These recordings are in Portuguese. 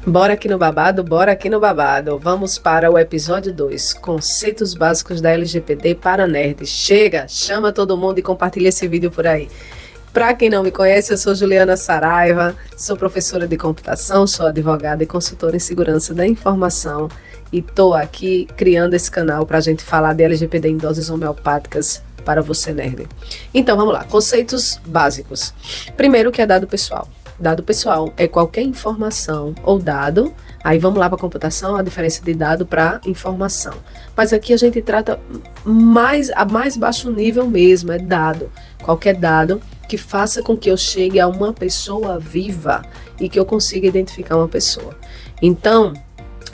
Bora aqui no babado, bora aqui no babado. Vamos para o episódio 2, Conceitos Básicos da LGPD para Nerds. Chega, chama todo mundo e compartilha esse vídeo por aí. Para quem não me conhece, eu sou Juliana Saraiva, sou professora de computação, sou advogada e consultora em segurança da informação e estou aqui criando esse canal para a gente falar de LGPD em doses homeopáticas para você, nerd. Então, vamos lá, conceitos básicos. Primeiro, o que é dado pessoal? Dado pessoal é qualquer informação ou dado, aí vamos lá para a computação, a diferença de dado para informação. Mas aqui a gente trata a mais baixo nível mesmo, é dado. Qualquer dado que faça com que eu chegue a uma pessoa viva e que eu consiga identificar uma pessoa. Então,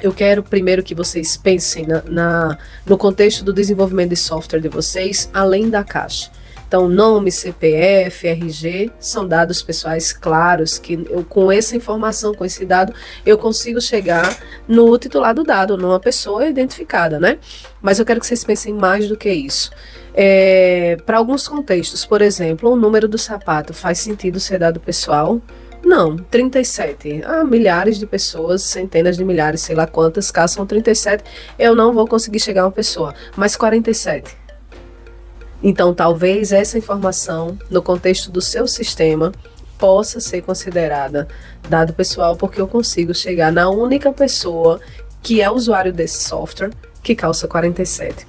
eu quero primeiro que vocês pensem no contexto do desenvolvimento de software de vocês, além da caixa. Então, nome, CPF, RG, são dados pessoais claros que eu, com essa informação, com esse dado, eu consigo chegar no titular do dado, numa pessoa identificada, né? Mas eu quero que vocês pensem mais do que isso. Para alguns contextos, por exemplo, o número do sapato faz sentido ser dado pessoal? Não, 37. Milhares de pessoas, centenas de milhares, sei lá quantas, caçam 37, eu não vou conseguir chegar a uma pessoa, mas 47. Então, talvez essa informação, no contexto do seu sistema, possa ser considerada dado pessoal, porque eu consigo chegar na única pessoa que é usuário desse software que calça 47.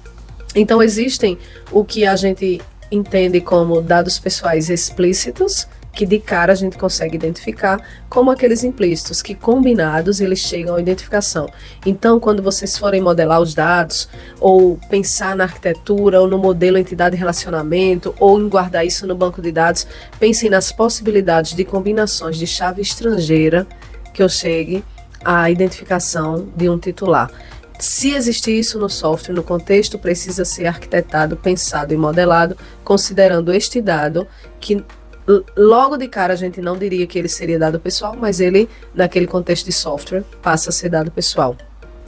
Então, existem o que a gente entende como dados pessoais explícitos, que de cara a gente consegue identificar, como aqueles implícitos, que combinados eles chegam à identificação. Então, quando vocês forem modelar os dados, ou pensar na arquitetura, ou no modelo entidade-relacionamento, ou em guardar isso no banco de dados, pensem nas possibilidades de combinações de chave estrangeira que eu chegue à identificação de um titular. Se existir isso no software, no contexto, precisa ser arquitetado, pensado e modelado, considerando este dado que logo de cara a gente não diria que ele seria dado pessoal, mas ele, naquele contexto de software, passa a ser dado pessoal.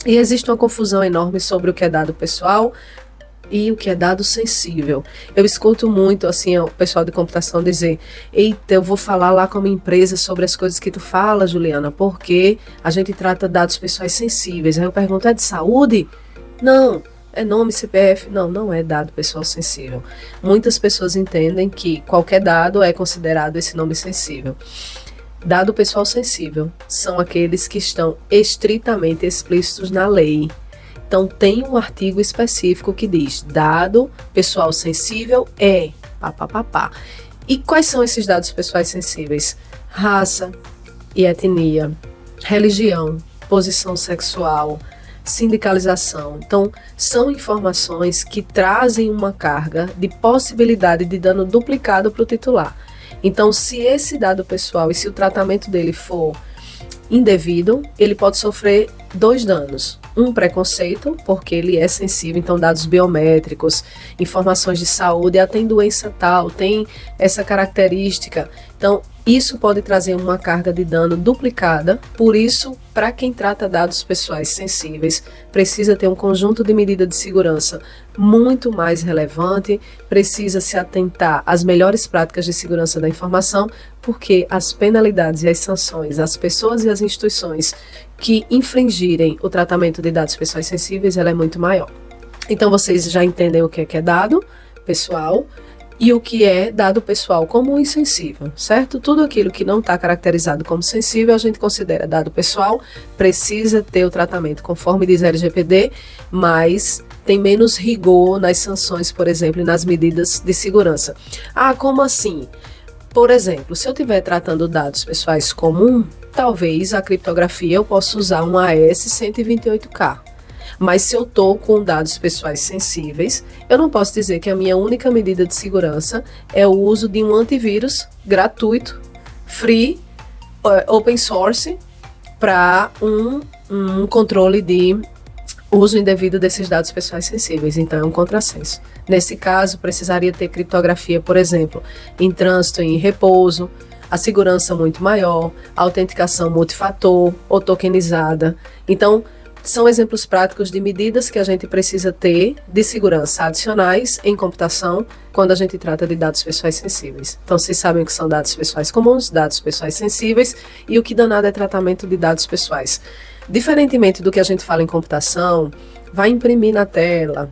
E existe uma confusão enorme sobre o que é dado pessoal e o que é dado sensível. Eu escuto muito assim o pessoal de computação dizer: eita, eu vou falar lá com a minha empresa sobre as coisas que tu fala, Juliana, porque a gente trata dados pessoais sensíveis. Aí eu pergunto: é de saúde? Não. É nome, CPF? Não, não é dado pessoal sensível. Muitas pessoas entendem que qualquer dado é considerado esse nome sensível. Dado pessoal sensível são aqueles que estão estritamente explícitos na lei. Então, tem um artigo específico que diz: dado pessoal sensível é pá. E quais são esses dados pessoais sensíveis? Raça e etnia, religião, posição sexual, sindicalização. Então, são informações que trazem uma carga de possibilidade de dano duplicado para o titular. Então, se esse dado pessoal e se o tratamento dele for indevido, ele pode sofrer 2 danos. Um, preconceito, porque ele é sensível, então dados biométricos, informações de saúde, tem doença tal, tem essa característica. Então, isso pode trazer uma carga de dano duplicada. Por isso, para quem trata dados pessoais sensíveis, precisa ter um conjunto de medidas de segurança muito mais relevante, precisa se atentar às melhores práticas de segurança da informação, porque as penalidades e as sanções, as pessoas e as instituições que infringirem o tratamento de dados pessoais sensíveis, ela é muito maior. Então, vocês já entendem o que é dado pessoal e o que é dado pessoal comum e sensível, certo? Tudo aquilo que não está caracterizado como sensível, a gente considera dado pessoal, precisa ter o tratamento conforme diz a LGPD, mas tem menos rigor nas sanções, por exemplo, e nas medidas de segurança. Como assim? Por exemplo, se eu estiver tratando dados pessoais comum, talvez a criptografia eu possa usar um AES 128K. Mas se eu estou com dados pessoais sensíveis, eu não posso dizer que a minha única medida de segurança é o uso de um antivírus gratuito, free, open source, para um controle de uso indevido desses dados pessoais sensíveis. Então, é um contrassenso. Nesse caso, precisaria ter criptografia, por exemplo, em trânsito e em repouso, a segurança muito maior, a autenticação multifator ou tokenizada. Então, São exemplos práticos de medidas que a gente precisa ter de segurança adicionais em computação quando a gente trata de dados pessoais sensíveis. Então, vocês sabem o que são dados pessoais comuns, dados pessoais sensíveis e o que danado é tratamento de dados pessoais. Diferentemente do que a gente fala em computação, vai imprimir na tela,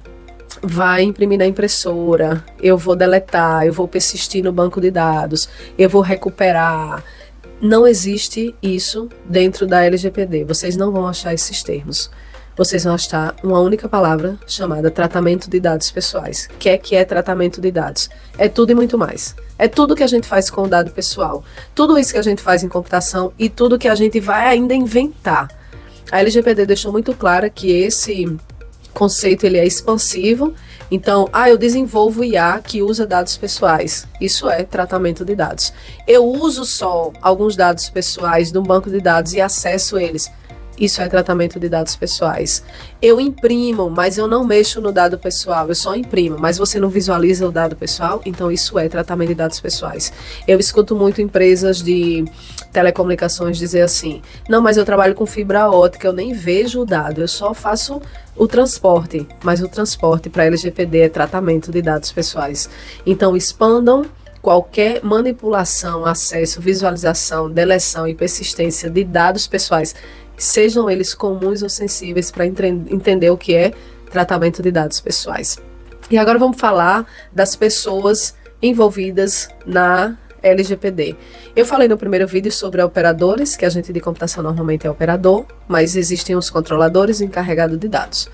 vai imprimir na impressora, eu vou deletar, eu vou persistir no banco de dados, eu vou recuperar. Não existe isso dentro da LGPD. Vocês não vão achar esses termos. Vocês vão achar uma única palavra chamada tratamento de dados pessoais. O que é tratamento de dados? É tudo e muito mais. É tudo que a gente faz com o dado pessoal. Tudo isso que a gente faz em computação e tudo que a gente vai ainda inventar. A LGPD deixou muito clara que esse conceito ele é expansivo. Então, eu desenvolvo IA que usa dados pessoais. Isso é tratamento de dados. Eu uso só alguns dados pessoais de um banco de dados e acesso eles. Isso é tratamento de dados pessoais. Eu imprimo, mas eu não mexo no dado pessoal, eu só imprimo, mas você não visualiza o dado pessoal, então isso é tratamento de dados pessoais. Eu escuto muito empresas de telecomunicações dizer assim, não, mas eu trabalho com fibra ótica, eu nem vejo o dado, eu só faço o transporte, mas o transporte para LGPD é tratamento de dados pessoais. Então expandam qualquer manipulação, acesso, visualização, deleção e persistência de dados pessoais, sejam eles comuns ou sensíveis, para entender o que é tratamento de dados pessoais. E agora vamos falar das pessoas envolvidas na LGPD. Eu falei no primeiro vídeo sobre operadores, que a gente de computação normalmente é operador, mas existem os controladores encarregados de dados.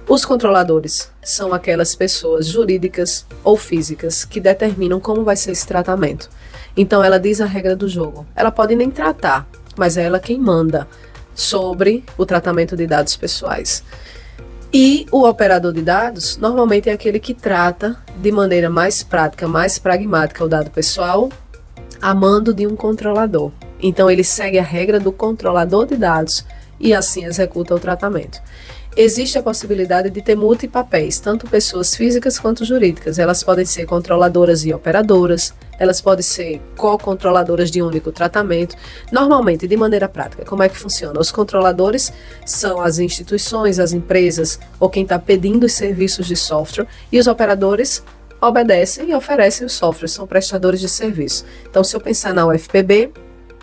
Os controladores são aquelas pessoas jurídicas ou físicas que determinam como vai ser esse tratamento. Então ela diz a regra do jogo. Ela pode nem tratar, mas é ela quem manda sobre o tratamento de dados pessoais. E o operador de dados normalmente é aquele que trata de maneira mais prática, mais pragmática o dado pessoal, a mando de um controlador. Então ele segue a regra do controlador de dados e assim executa o tratamento. Existe a possibilidade de ter multipapéis, tanto pessoas físicas quanto jurídicas. Elas podem ser controladoras e operadoras, elas podem ser co-controladoras de único tratamento. Normalmente, de maneira prática, como é que funciona? Os controladores são as instituições, as empresas ou quem está pedindo os serviços de software, e os operadores obedecem e oferecem os softwares, são prestadores de serviço. Então, se eu pensar na UFPB,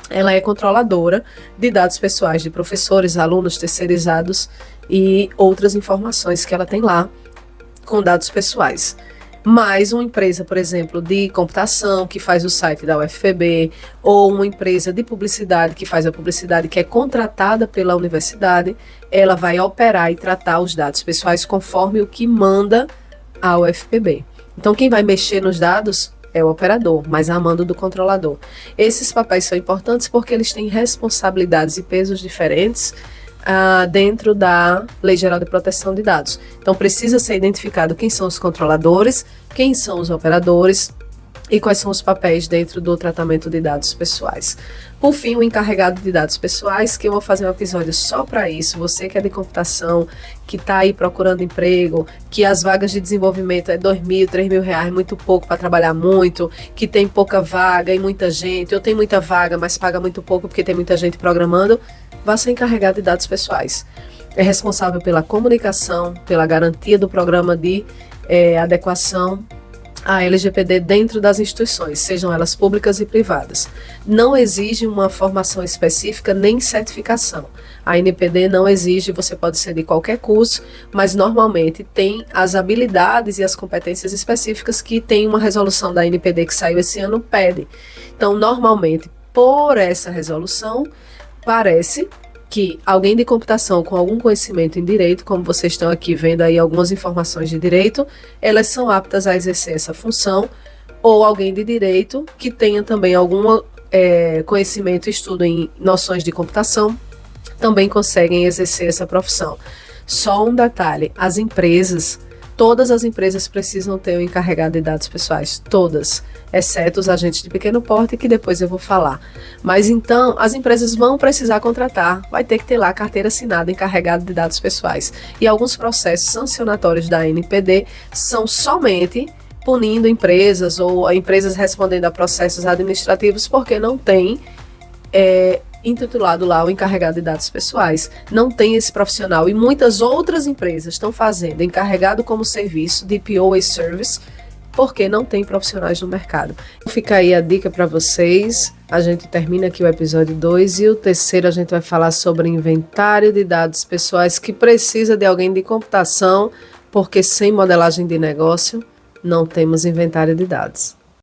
ela é controladora de dados pessoais de professores, alunos, terceirizados e outras informações que ela tem lá com dados pessoais. Mas uma empresa, por exemplo, de computação que faz o site da UFPB, ou uma empresa de publicidade que faz a publicidade que é contratada pela universidade, ela vai operar e tratar os dados pessoais conforme o que manda a UFPB. Então quem vai mexer nos dados é o operador, mas a mando do controlador. Esses papéis são importantes porque eles têm responsabilidades e pesos diferentes dentro da Lei Geral de Proteção de Dados. Então precisa ser identificado quem são os controladores, quem são os operadores e quais são os papéis dentro do tratamento de dados pessoais. Por fim, o encarregado de dados pessoais, que eu vou fazer um episódio só para isso, você que é de computação, que está aí procurando emprego, que as vagas de desenvolvimento é R$2.000, R$3.000, muito pouco para trabalhar muito, que tem pouca vaga e muita gente, eu tenho muita vaga, mas paga muito pouco porque tem muita gente programando, vá ser encarregado de dados pessoais. É responsável pela comunicação, pela garantia do programa de adequação a LGPD dentro das instituições, sejam elas públicas e privadas. Não exige uma formação específica nem certificação. A NPD não exige, você pode ser de qualquer curso, mas normalmente tem as habilidades e as competências específicas que tem uma resolução da NPD que saiu esse ano, pede. Então, normalmente, por essa resolução, parece que alguém de computação com algum conhecimento em direito, como vocês estão aqui vendo aí algumas informações de direito, elas são aptas a exercer essa função, ou alguém de direito que tenha também algum conhecimento e estudo em noções de computação, também conseguem exercer essa profissão. Só um detalhe, todas as empresas precisam ter um encarregado de dados pessoais, todas, exceto os agentes de pequeno porte, que depois eu vou falar. Mas então, as empresas vão precisar contratar, vai ter que ter lá a carteira assinada encarregado de dados pessoais. E alguns processos sancionatórios da NPD são somente punindo empresas ou empresas respondendo a processos administrativos porque não tem intitulado lá o encarregado de dados pessoais. Não tem esse profissional e muitas outras empresas estão fazendo encarregado como serviço de POA Service, porque não tem profissionais no mercado. Fica aí a dica para vocês. A gente termina aqui o episódio 2 e o terceiro a gente vai falar sobre inventário de dados pessoais que precisa de alguém de computação, porque sem modelagem de negócio não temos inventário de dados.